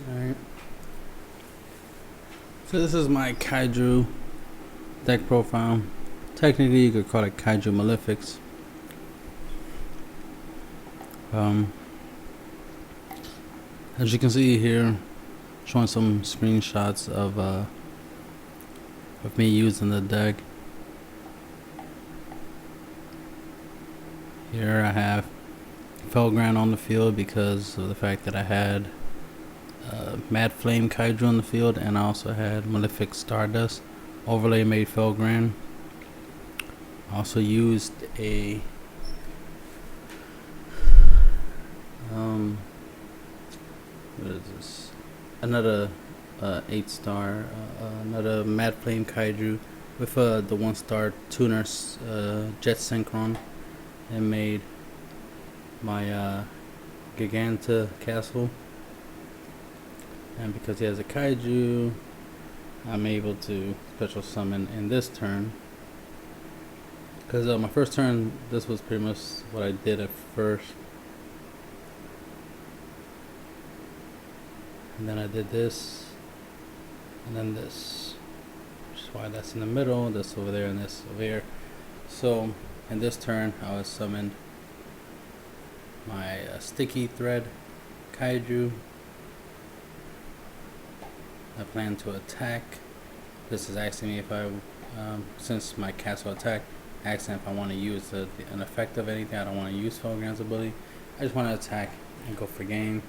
Alright. So this is my Kaiju deck profile. Technically you could call it Kaiju Malefics. As you can see here, showing some screenshots of me using the deck. Here I have Felgrand on the field because of the fact that I had Mad Flame Kaiju on the field, and I also had Malefic Stardust. Overlay made Felgrand. Also used a what is this? Another 8-star, another Mad Flame Kaiju with the 1-star tuner Jet Synchron, and made my Giganta Castle. And because he has a Kaiju, I'm able to special summon in this turn. Because my first turn, this was pretty much what I did at first. And then I did this, and then this, which is why that's in the middle, this over there, and this over here. So in this turn, I was summoned my Sticky Thread Kaiju. I plan to attack. This is asking me if I, since my castle attack, asking if I want to use an effect of anything. I don't want to use Felgrand's ability. I just want to attack and go for game.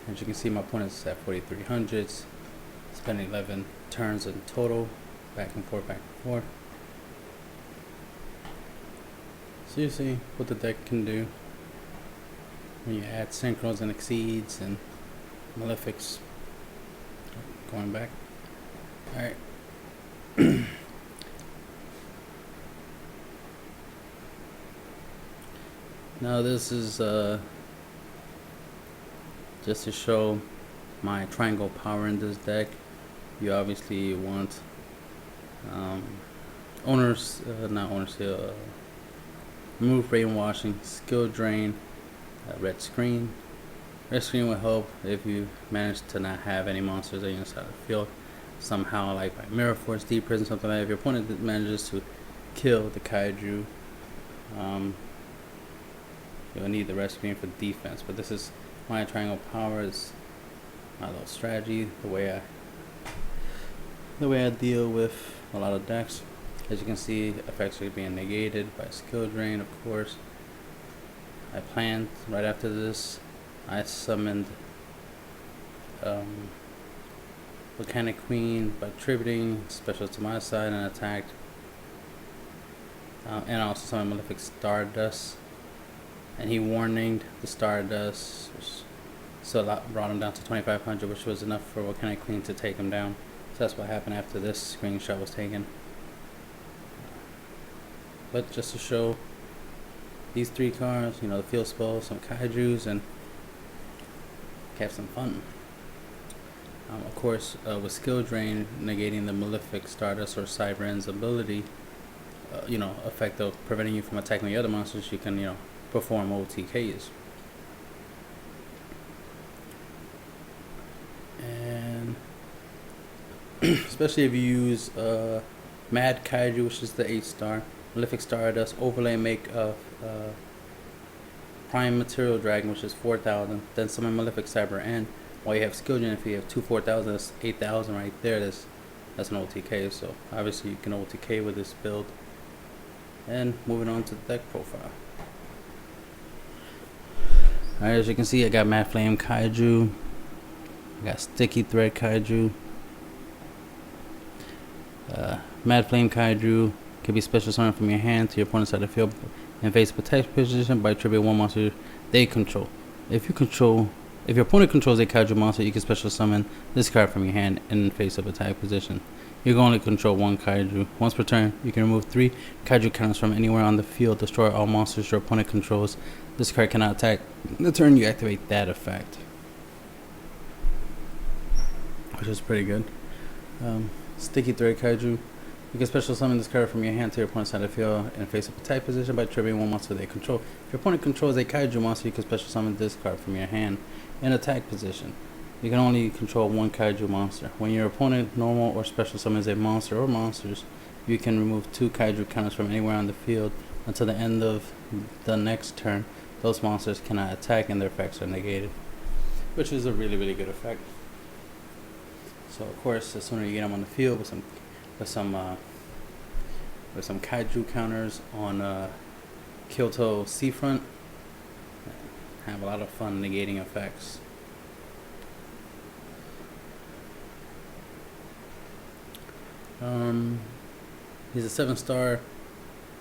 As you can see, my opponent's at 4,300s. Spent 11 turns in total, back and forth, back and forth. So you see what the deck can do when you add synchros and exceeds and malefics. Going back. Alright. Now this is just to show my triangle power in this deck. You obviously want remove brainwashing, skill drain, red screen. Red screen will help if you manage to not have any monsters on your side of the field. Somehow, like by Mirror Force, Deep Prison, something like that. If your opponent manages to kill the Kaiju, you'll need the red screen for defense. But this is my triangle power, is my little strategy, the way I deal with a lot of decks. As you can see, effects are being negated by skill drain, of course. I planned right after this. I summoned Volcanic Queen by tributing special to my side and attacked. And I also summoned Malefic Stardust. And he warninged the Stardust, which still brought him down to 2,500, which was enough for Volcanic Queen to take him down. So that's what happened after this screenshot was taken. But just to show these 3 cards, the field spell, some Kaijus, and have some fun. Of course, with skill drain negating the Malefic Stardust or Cybran's ability, effect of preventing you from attacking the other monsters, you can perform OTKs. And especially if you use Mad Kaiju, which is the 8-star, Malefic Stardust, overlay make a Prime Material Dragon, which is 4,000. Then summon Malefic Cyber End. While you have skill gen, if you have 2 4,000, that's 8,000 right there. That's an OTK. So obviously you can OTK with this build. And moving on to the deck profile. Alright, as you can see, I got Mad Flame Kaiju. I got Sticky Thread Kaiju. Mad Flame Kaiju can be special summoned from your hand to your opponent's side of the field and face protect position by tribute 1 monster they control. If your opponent controls a Kaiju monster, you can special summon this card from your hand in face of attack position. You can only control 1 Kaiju. Once per turn, you can remove 3 Kaiju counters from anywhere on the field, destroy all monsters your opponent controls. This card cannot attack the turn you activate that effect, which is pretty good. Sticky Thread Kaiju. You can special summon this card from your hand to your opponent's side of the field in face of attack position by tributing 1 monster they control. If your opponent controls a Kaiju monster, you can special summon this card from your hand in attack position. You can only control one Kaiju monster. When your opponent normal or special summons a monster or monsters, you can remove 2 Kaiju counters from anywhere on the field until the end of the next turn. Those monsters cannot attack and their effects are negated, which is a really good effect. So of course, the sooner you get them on the field with some Kaiju counters on Kyoto seafront, have a lot of fun negating effects. He's a 7-star.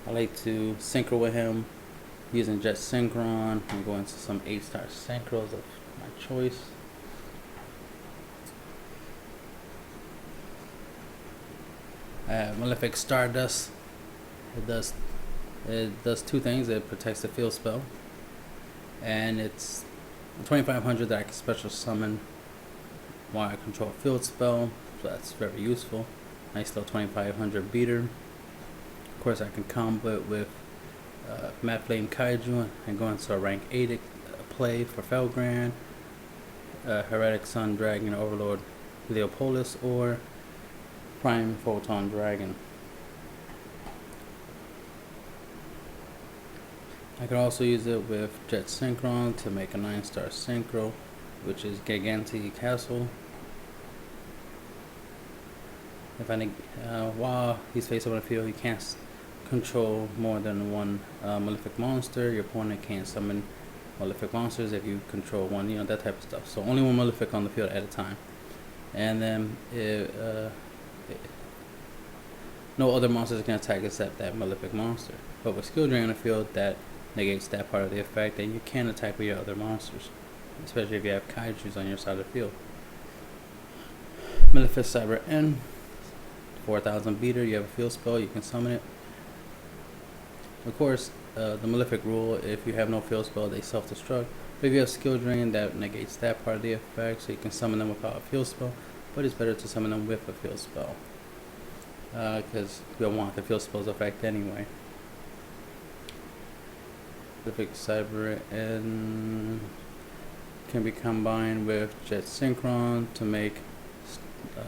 I like to synchro with him using Jet Synchron. I'm going to some 8-star synchros of my choice. Malefic Stardust. It does 2 things. It protects the field spell, and it's 2500 that I can special summon while I control a field spell. So that's very useful. Nice little 2500 beater. Of course, I can combo it with Matte Flame Kaiju and go into a rank 8 play for Felgrand, Heretic Sun Dragon Overlord Leopolis, or Prime Photon Dragon. I could also use it with Jet Synchron to make a 9-star synchro, which is Giganti Castle. If while he's face up on the field, he can't control more than one Malefic monster. Your opponent can't summon Malefic monsters if you control one, that type of stuff. So only one Malefic on the field at a time. And then no other monsters can attack except that Malefic monster. But with skill drain on the field, that negates that part of the effect, and you can attack with your other monsters, especially if you have Kaijus on your side of the field. Malefic Cyber N, 4000 beater. You have a field spell, you can summon it. Of course, the Malefic rule, if you have no field spell, they self-destruct. But if you have skill drain, that negates that part of the effect, so you can summon them without a field spell. But it's better to summon them with a field spell, because we don't want the field spell's effect anyway. Malefic Cyber N can be combined with Jet Synchron to make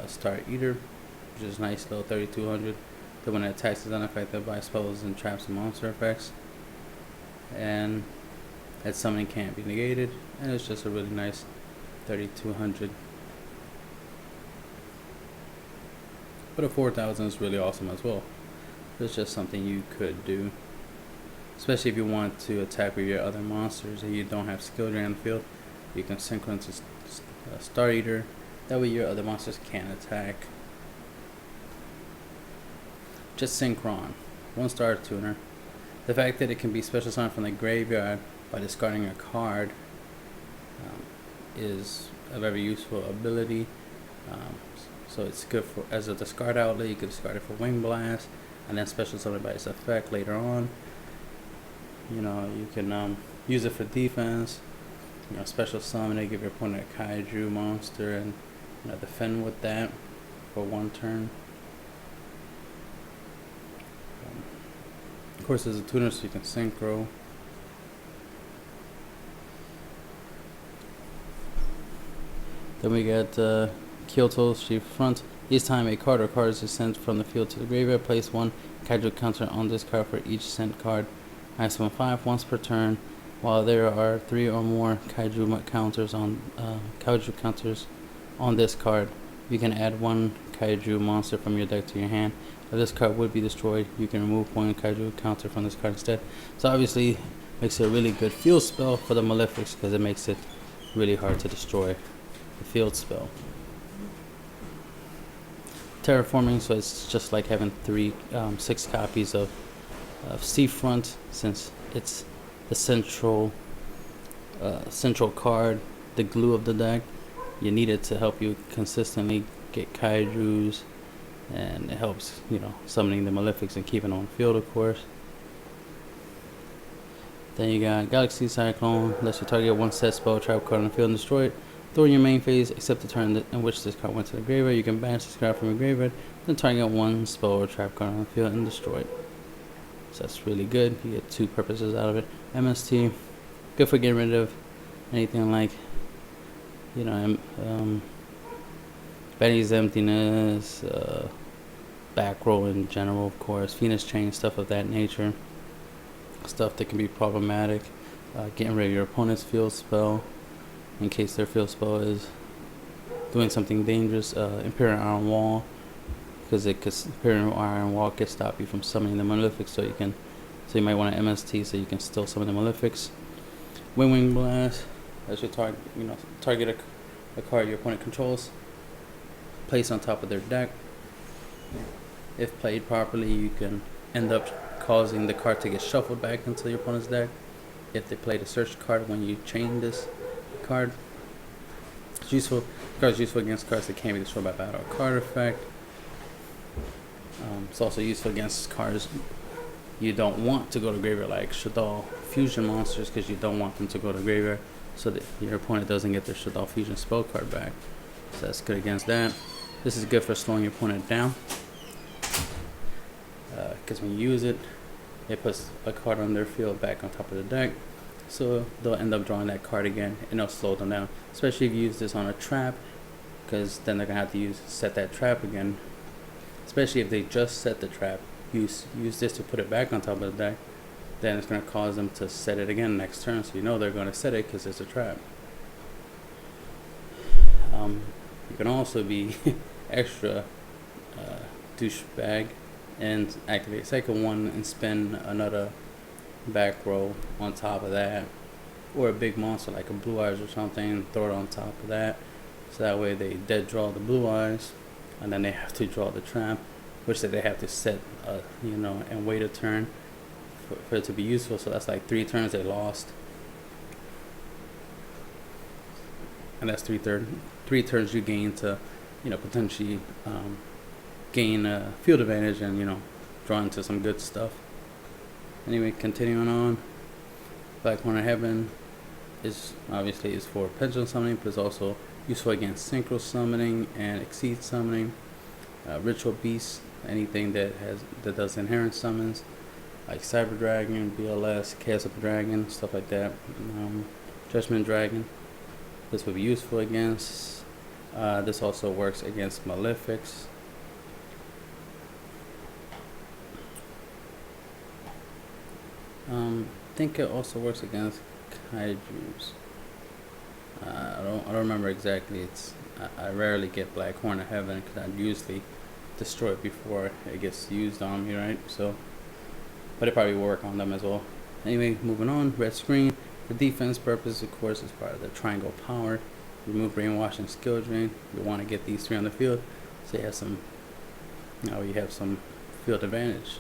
Star Eater, which is nice little 3200. That when it attacks is unaffected by spells and traps and monster effects, and that summoning can't be negated, and it's just a really nice 3200. But a 4000 is really awesome as well. It's just something you could do, especially if you want to attack with your other monsters and you don't have skill drain on the field. You can synchron to Star Eater, that way your other monsters can't attack. Just Synchron, 1-star tuner. The fact that it can be special summoned from the graveyard by discarding a card is a very useful ability. So it's good for as a discard outlet. You can discard it for Wing Blast and then special summon by its effect later on. You can use it for defense. Special summon it, give your opponent a Kaiju monster, and defend with that for 1 turn. Of course, there's a tuner, so you can synchro. Then we got Kyoto Street Front. Each time a card or cards is sent from the field to the graveyard, place 1 Kaiju counter on this card for each sent card. Maximum 5 once per turn. While there are 3 or more Kaiju counters on this card, you can add 1 Kaiju monster from your deck to your hand. If this card would be destroyed, you can remove 1 Kaiju counter from this card instead. So obviously, makes it a really good field spell for the Malefics, because it makes it really hard to destroy the field spell. Terraforming, so it's just like having 6 copies of Seafront, since it's the central card, the glue of the deck. You need it to help you consistently get Kaijus, and it helps, summoning the Malefics and keeping on field, of course. Then you got Galaxy Cyclone. Lets you target 1 set spell trap card on the field and destroy it. During your main phase, except the turn in which this card went to the graveyard, you can banish this card from your graveyard, then target 1 spell or trap card on the field and destroy it. So that's really good. You get 2 purposes out of it. MST, good for getting rid of anything like you know, Benny's Emptiness, back row in general, of course, Phoenix Chain, stuff of that nature, stuff that can be problematic. Getting rid of your opponent's field spell in case their field spell is doing something dangerous. Imperial Iron Wall, because Imperial Iron Wall can stop you from summoning the Malefic, so you might want an MST so you can still summon the Malefics. Wing Blast, that's your target a card your opponent controls, place on top of their deck. If played properly, you can end up causing the card to get shuffled back into your opponent's deck. If they played a search card when you chain this card, it's useful. The card is useful against cards that can't be destroyed by battle or card effect. It's also useful against cards you don't want to go to graveyard, like Shaddoll Fusion monsters, because you don't want them to go to graveyard, so that your opponent doesn't get their Shaddoll Fusion spell card back. So that's good against that. This is good for slowing your opponent down, because when you use it, it puts a card on their field back on top of the deck, so they'll end up drawing that card again, and it'll slow them down. Especially if you use this on a trap, because then they're gonna have to set that trap again. Especially if they just set the trap, use this to put it back on top of the deck, then it's going to cause them to set it again next turn, so you know they're going to set it because it's a trap. You can also be extra douchebag and activate second one and spin another back row on top of that, or a big monster like a Blue Eyes or something, and throw it on top of that, so that way they dead draw the Blue Eyes, and then they have to draw the trap, which they have to set, and wait a turn for it to be useful. So that's like 3 turns they lost, and that's 3 turns you gain to, potentially gain a field advantage and draw into some good stuff. Anyway, continuing on, Black Horn of Heaven is for pendulum summoning, but it's also useful against synchro summoning and exceed summoning. Ritual Beast, anything that does inherent summons, like Cyber Dragon, BLS, Chaos of Dragon, stuff like that. Judgment Dragon, this would be useful against. This also works against Malefics. I think it also works against Kaijus. I don't remember exactly. I rarely get Black Horn of Heaven because I usually destroy it before it gets used on me, right? So, but it probably will work on them as well. Anyway, moving on. Red screen for defense purpose, of course, is part of the triangle power. Remove brainwash and skill drain. You want to get these 3 on the field, so you have some field advantage.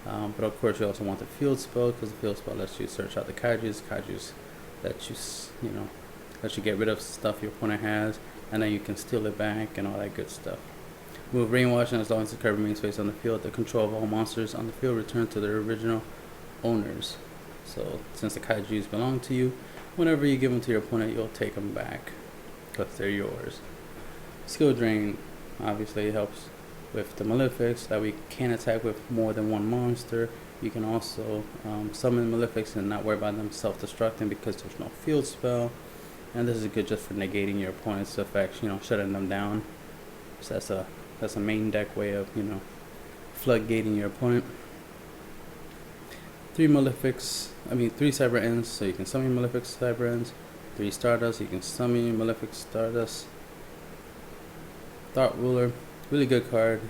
But of course, you also want the field spell, because the field spell lets you search out the kaijus. Kaijus let you get rid of stuff your opponent has, and then you can steal it back and all that good stuff. Move brainwash, and as long as the card remains face on the field, the control of all monsters on the field return to their original owners. So since the kaijus belong to you, whenever you give them to your opponent, you'll take them back because they're yours. Skill drain obviously helps with the Malefics, that we can attack with more than one monster. You can also summon Malefics and not worry about them self-destructing because there's no field spell. And this is good just for negating your opponent's effects, shutting them down. So that's a main deck way of, floodgating your opponent. 3 Cyber Ends, so you can summon Malefic Cyber Ends. 3 Stardust, you can summon Malefic Stardust. Thought Ruler, really good card,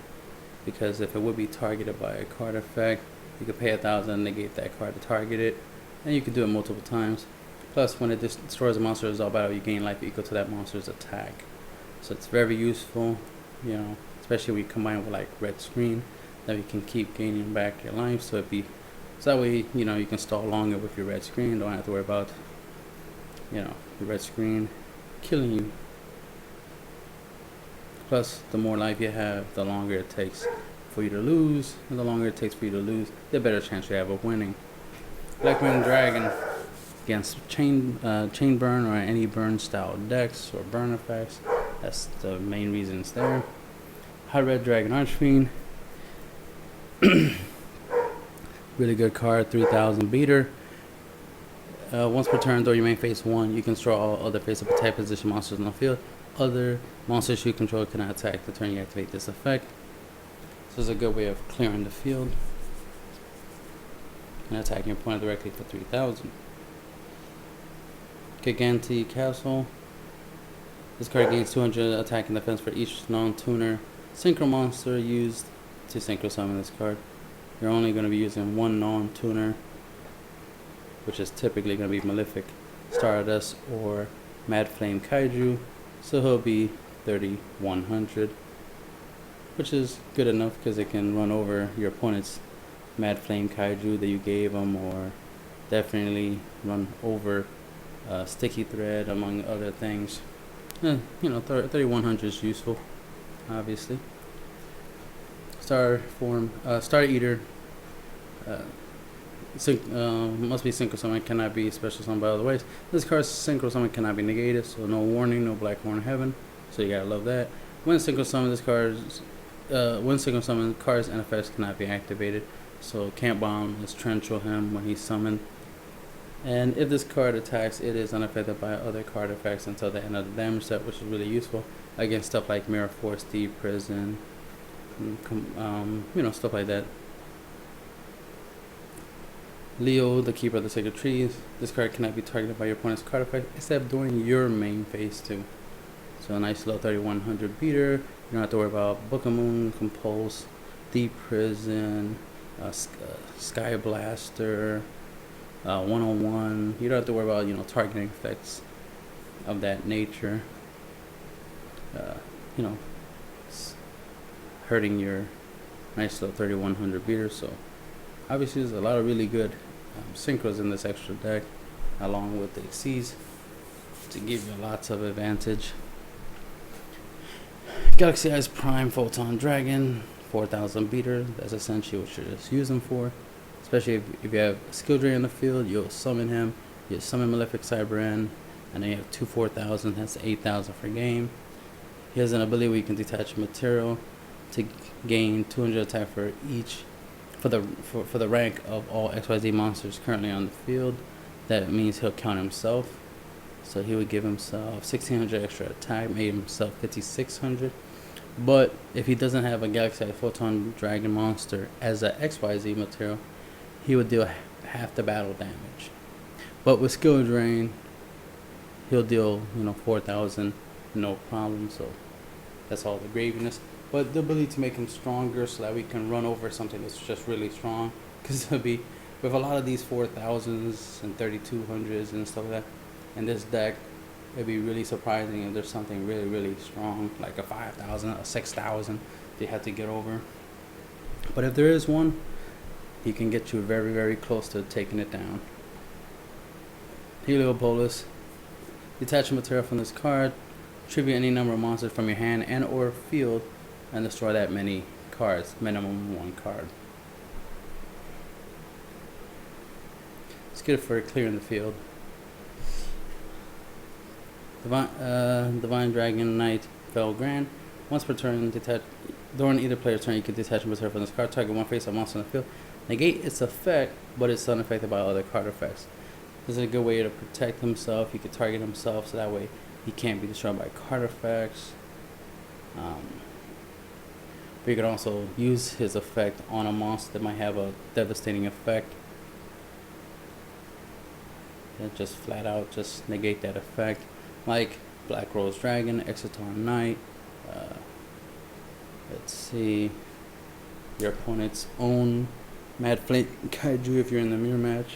because if it would be targeted by a card effect, you could pay 1,000 and negate that card to target it, and you can do it multiple times. Plus, when it destroys a monster as all battle, you gain life equal to that monster's attack. So it's very useful, especially when you combine it with like red screen, that you can keep gaining back your life. So that way, you can stall longer with your red screen. Don't have to worry about, your red screen killing you. Plus, the more life you have, the longer it takes for you to lose, and the longer it takes for you to lose, the better chance you have of winning. Black Wind Dragon against chain burn or any burn style decks or burn effects. That's the main reason it's there. High Red Dragon Archfiend, really good card, 3,000 beater. Once per turn, during your main phase 1, you can destroy all other face-up attack position monsters on the field. Other monsters you control cannot attack the turn you activate this effect. So it's a good way of clearing the field and attacking your opponent directly for 3,000. Gigantic Castle. This card gains 200 attack and defense for each non-tuner synchro monster used to synchro summon this card. You're only going to be using one non-tuner, which is typically going to be Malefic, Stardust, or Mad Flame Kaiju. So he'll be 3,100, which is good enough because it can run over your opponent's Mad Flame Kaiju that you gave him, or definitely run over Sticky Thread, among other things. You know, 3,100 is useful, obviously. Star Eater. Must be synchro summon, cannot be special summon by other ways. This card's synchro summon cannot be negated, so no warning, no Black Horn Heaven. So you gotta love that. When synchro summon, cards and effects cannot be activated. So can't bomb is Trenchel him when he's summoned. And if this card attacks, it is unaffected by other card effects until the end of the damage step, which is really useful against stuff like Mirror Force, Deep Prison, you know, stuff like that. Leo, the Keeper of the Sacred Trees. This card cannot be targeted by your opponent's card effect except during your main phase 2. So a nice little 3,100 beater. You don't have to worry about Book of Moon, Compulse, Deep Prison, Sky Blaster, 101. You don't have to worry about, you know, targeting effects of that nature. You know, hurting your nice little 3,100 beater. So obviously there's a lot of really good synchros in this extra deck, along with the Xyz, to give you lots of advantage. Galaxy Eyes Prime Photon Dragon, 4,000 beater. That's essentially what you're just using for. Especially if you have skill drain in the field, you'll summon him. You summon Malefic Cyberan, and then you have 2 4,000. That's 8,000 for game. He has an ability where you can detach material to gain 200 attack for each. For the rank of all XYZ monsters currently on the field. That means he'll count himself. So he would give himself 1,600 extra attack, made himself 5,600. But if he doesn't have a Galaxy Photon Dragon monster as a XYZ material, he would deal half the battle damage. But with skill drain, he'll deal, you know, 4,000, no problem. So that's all the graviness. But the ability to make him stronger so that we can run over something that's just really strong. Because it'll be, with a lot of these 4,000s and 3,200s and stuff like that, in this deck, it'd be really surprising if there's something really, really strong, like a 5,000, a 6,000, they have to get over. But if there is one, he can get you very, very close to taking it down. Heliopolis. Detach material from this card. Tribute any number of monsters from your hand and or field, and destroy that many cards, minimum 1 card. It's good for clearing the field. Divine Dragon Knight Felgrand. Once per turn, during either player's turn, you can detach material from this card. Target one face-up monster on the field. Negate its effect, but it's unaffected by other card effects. This is a good way to protect himself. He could target himself, so that way he can't be destroyed by card effects. But you could also use his effect on a monster that might have a devastating effect. And just flat out just negate that effect. Like Black Rose Dragon, Exciton Knight. Let's see. Your opponent's own Mad Flame Kaiju if you're in the mirror match.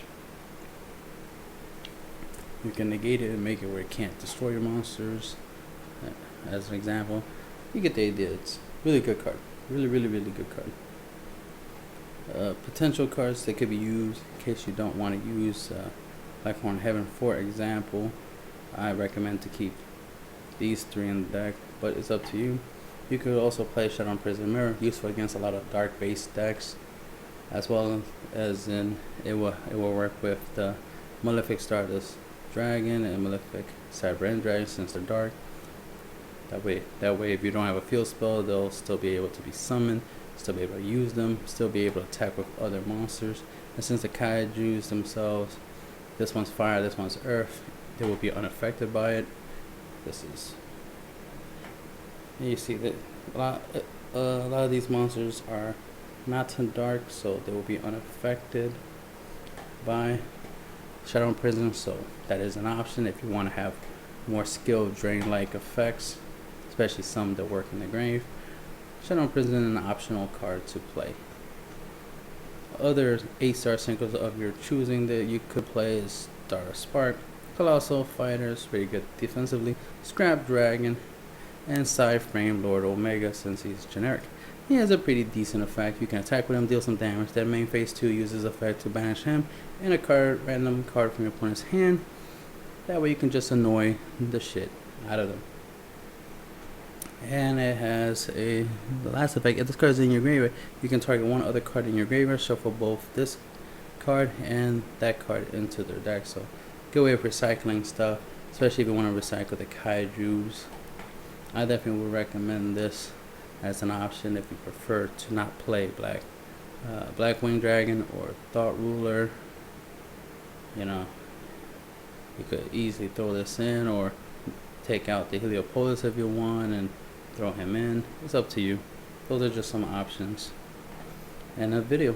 You can negate it and make it where it can't destroy your monsters. As an example. You get the idea. It's really good card. Really, really, really good card. Potential cards that could be used in case you don't want to use Black Horn Heaven, for example. I recommend to keep these 3 in the deck, but it's up to you. You could also play Shadow Prison Mirror, useful against a lot of dark based decks, as well as in it will work with the Malefic Stardust Dragon and Malefic Cyber Dragon since they're dark. That way, if you don't have a field spell, they'll still be able to be summoned, still be able to use them, still be able to attack with other monsters. And since the Kaijus themselves This one's fire, this one's earth. They will be unaffected by it. This is, you see that a lot of these monsters are not too dark, so they will be unaffected by Shadow Prison. So that is an option if you want to have more skill drain like effects, especially some that work in the grave. Shadow Prison is an optional card to play. Other 8-star synchros of your choosing that you could play is Star of Spark, Colossal Fighters, very good defensively, Scrap Dragon, and Side Frame Lord Omega since he's generic. He has a pretty decent effect. You can attack with him, deal some damage. That main phase 2 uses effect to banish him and a random card from your opponent's hand. That way you can just annoy the shit out of them. And it has the last effect. If this card is in your graveyard, you can target one other card in your graveyard, shuffle both this card and that card into their deck. So good way of recycling stuff, especially if you want to recycle the Kaijus. I definitely would recommend this as an option if you prefer to not play Black Wing Dragon or Thought Ruler. You know, you could easily throw this in or take out the Heliopolis if you want and throw him in. It's up to you. Those are just some options. And a video.